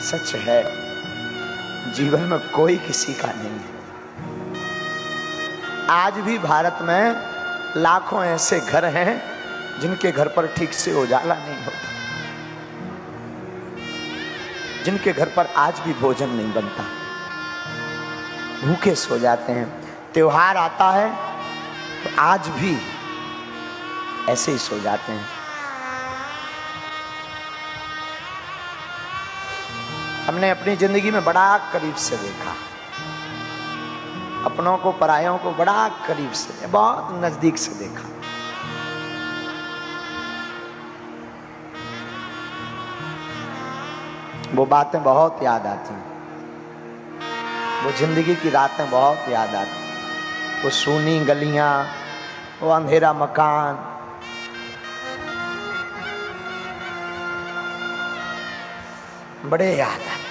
सच है, जीवन में कोई किसी का नहीं है। आज भी भारत में लाखों ऐसे घर हैं जिनके घर पर ठीक से उजाला नहीं होता, जिनके घर पर आज भी भोजन नहीं बनता, भूखे सो जाते हैं। त्योहार आता है तो आज भी ऐसे ही सो जाते हैं। हमने अपनी जिंदगी में बड़ा करीब से देखा, अपनों को परायों को बड़ा करीब से, बहुत नजदीक से देखा। वो बातें बहुत याद आती, वो जिंदगी की रातें बहुत याद आती, वो सूनी गलियां, वो अंधेरा मकान, बड़े याद आते।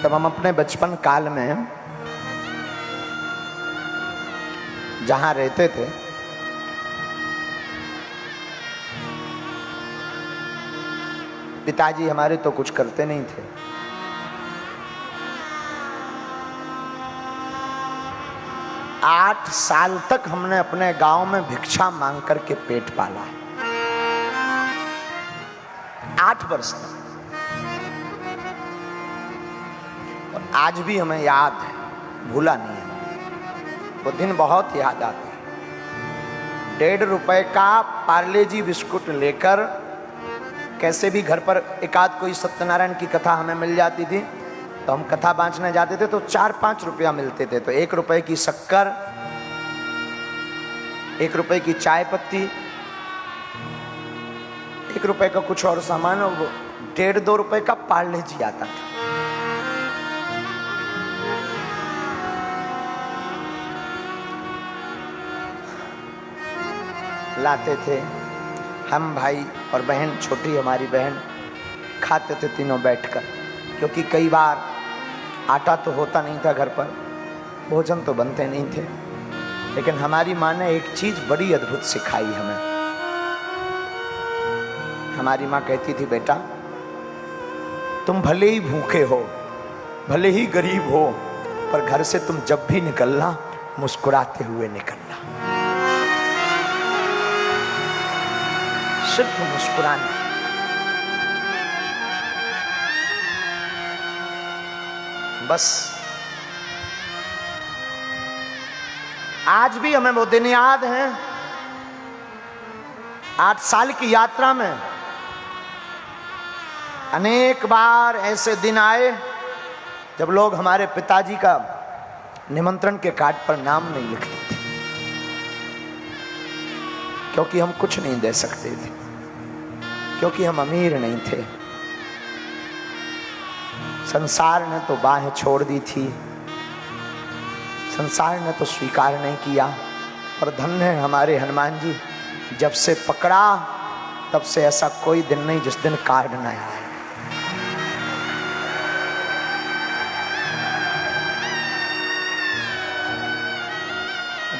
जब हम अपने बचपन काल में जहां रहते थे, पिताजी हमारे तो कुछ करते नहीं थे। आठ साल तक हमने अपने गांव में भिक्षा मांग करके पेट पाला है। 8 वर्ष तक। और आज भी हमें याद है, भूला नहीं है। वो दिन बहुत याद आते हैं। 1.5 रुपए का पार्ले जी बिस्कुट लेकर कैसे भी घर पर एकाध कोई सत्यनारायण की कथा हमें मिल जाती थी तो हम कथा बांचने जाते थे, तो 4-5 रुपया मिलते थे। तो 1 रुपए की शक्कर, 1 रुपए की चाय पत्ती, 1 रुपए का कुछ और सामान, और 1.5-2 रुपए का पार्ले जी आता था। लाते थे हम, भाई और बहन, छोटी हमारी बहन, खाते थे तीनों बैठकर, क्योंकि कई बार आटा तो होता नहीं था घर पर, भोजन तो बनते नहीं थे। लेकिन हमारी माँ ने एक चीज बड़ी अद्भुत सिखाई हमें। हमारी माँ कहती थी, बेटा तुम भले ही भूखे हो, भले ही गरीब हो, पर घर से तुम जब भी निकलना मुस्कुराते हुए निकलना, सिर्फ मुस्कुराना। बस आज भी हमें वो दिन याद हैं। 8 साल की यात्रा में अनेक बार ऐसे दिन आए जब लोग हमारे पिताजी का निमंत्रण के कार्ड पर नाम नहीं लिखते थे, क्योंकि हम कुछ नहीं दे सकते थे, क्योंकि हम अमीर नहीं थे। संसार ने तो बाहें छोड़ दी थी, संसार ने तो स्वीकार नहीं किया। और धन्य है हमारे हनुमान जी, जब से पकड़ा तब से ऐसा कोई दिन नहीं जिस दिन कार्ड न आए।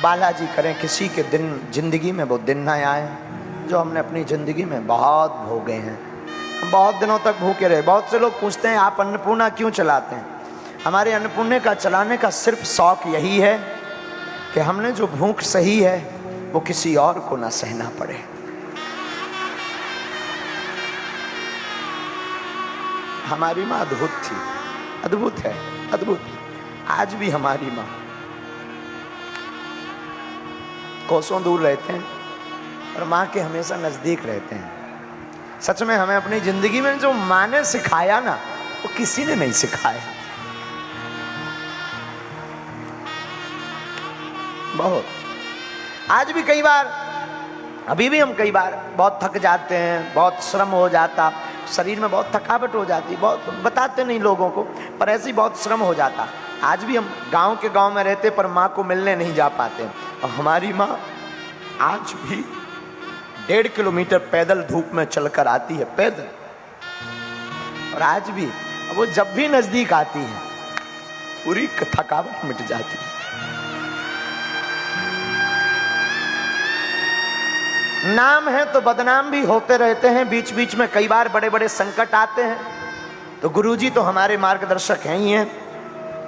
बालाजी करें किसी के दिन जिंदगी में वो दिन ना आए जो हमने अपनी जिंदगी में बहुत भोगे हैं। बहुत दिनों तक भूखे रहे। बहुत से लोग पूछते हैं आप अन्नपूर्णा क्यों चलाते हैं? हमारे अन्नपूर्णा का चलाने का सिर्फ शौक यही है कि हमने जो भूख सही है वो किसी और को ना सहना पड़े। हमारी माँ अद्भुत थी, अद्भुत है, अद्भुत। आज भी हमारी माँ, कोसों दूर रहते हैं और माँ के हमेशा नजदीक रहते हैं। सच में हमें अपनी जिंदगी में जो माँ ने सिखाया ना, वो किसी ने नहीं सिखाया। बहुत। आज भी कई बार, अभी भी हम कई बार बहुत थक जाते हैं, बहुत श्रम हो जाता, शरीर में बहुत थकावट हो जाती, बहुत बताते नहीं लोगों को, पर ऐसे ही बहुत श्रम हो जाता। आज भी हम गांव के गांव में रहते पर माँ को मिलने नहीं जा पाते। और हमारी माँ आज भी 1.5 किलोमीटर पैदल धूप में चलकर आती है, पैदल। और आज भी वो जब भी नजदीक आती है पूरी थकावट मिट जाती है। नाम है तो बदनाम भी होते रहते हैं, बीच बीच में कई बार बड़े बड़े संकट आते हैं। तो गुरुजी तो हमारे मार्गदर्शक हैं ही हैं,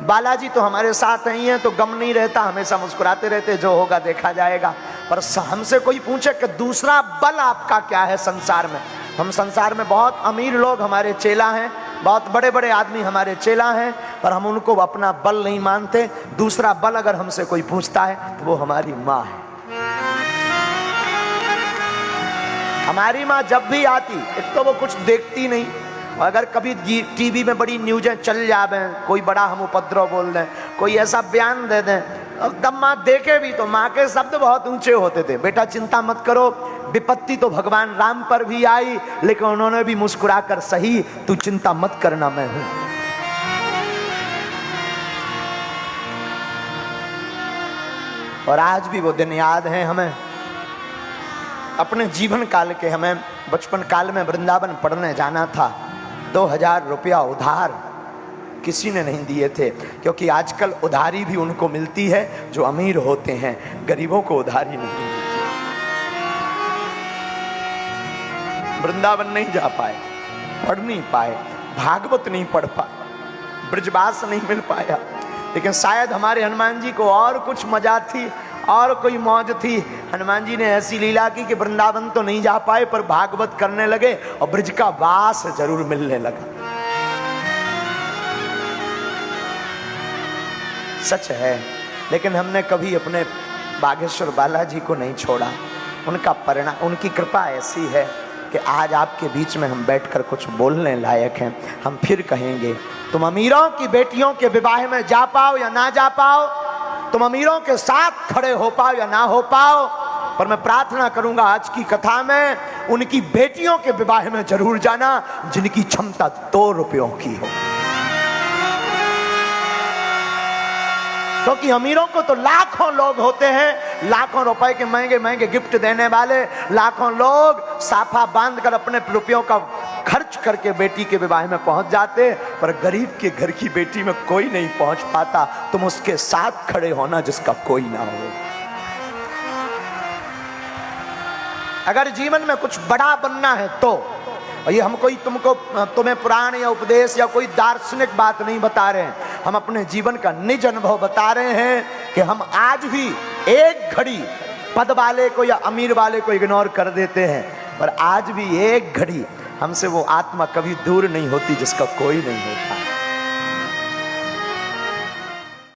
बालाजी तो हमारे साथ ही हैं, तो गम नहीं रहता, हमेशा मुस्कुराते रहते, जो होगा देखा जाएगा। पर हमसे कोई पूछे कि दूसरा बल आपका क्या है संसार में, हम संसार में बहुत अमीर लोग हमारे चेला हैं, बहुत बड़े बड़े आदमी हमारे चेला हैं, पर हम उनको अपना बल नहीं मानते। दूसरा बल अगर हमसे कोई पूछता है तो वो हमारी माँ है। हमारी माँ जब भी आती, एक तो वो कुछ देखती नहीं, और अगर कभी टीवी में बड़ी न्यूज़ें चल जावे, कोई बड़ा हम उपद्रव बोल दें, कोई ऐसा बयान दे दें, तब माँ देखे भी तो माँ के शब्द बहुत ऊंचे होते थे, बेटा चिंता मत करो, विपत्ति तो भगवान राम पर भी आई, लेकिन उन्होंने भी मुस्कुरा कर सही, तू चिंता मत करना, मैं हूं। और आज भी वो दिन याद है हमें, अपने जीवन काल के। हमें बचपन काल में वृंदावन पढ़ने जाना था, 2000 रुपया उधार किसी ने नहीं दिए थे, क्योंकि आजकल उधारी भी उनको मिलती है जो अमीर होते हैं, गरीबों को उधारी नहीं मिलती। वृंदावन नहीं जा पाए, पढ़ नहीं पाए, भागवत नहीं पढ़ पाए, ब्रजवास नहीं मिल पाया, लेकिन शायद हमारे हनुमान जी को और कुछ मजा थी और कोई मौज थी। हनुमान जी ने ऐसी लीला की कि वृंदावन तो नहीं जा पाए, पर भागवत करने लगे और ब्रज का वास जरूर मिलने लगा। सच है, लेकिन हमने कभी अपने बागेश्वर बालाजी को नहीं छोड़ा। उनका परिणाम, उनकी कृपा ऐसी है कि आज आपके बीच में हम बैठकर कुछ बोलने लायक हैं। हम फिर कहेंगे, तुम अमीरों की बेटियों के विवाह में जा पाओ या ना जा पाओ, तुम अमीरों के साथ खड़े हो पाओ या ना हो पाओ, पर मैं प्रार्थना करूंगा आज की कथा में उनकी बेटियों के विवाह में जरूर जाना जिनकी क्षमता 2 रुपयों की हो। क्योंकि अमीरों को तो लाखों लोग होते हैं, लाखों रुपए के महंगे महंगे गिफ्ट देने वाले, लाखों लोग साफा बांधकर अपने रुपयों का खर्च करके बेटी के विवाह में पहुंच जाते, पर गरीब के घर की बेटी में कोई नहीं पहुंच पाता। तुम उसके साथ खड़े होना जिसका कोई ना हो। अगर जीवन में कुछ बड़ा बनना है तो, और ये हम कोई तुम्हें पुराण या उपदेश या कोई दार्शनिक बात नहीं बता रहे हैं, हम अपने जीवन का निज अनुभव बता रहे हैं कि हम आज भी एक घड़ी पद वाले को या अमीर वाले को इग्नोर कर देते हैं, पर आज भी एक घड़ी हमसे वो आत्मा कभी दूर नहीं होती जिसका कोई नहीं होता।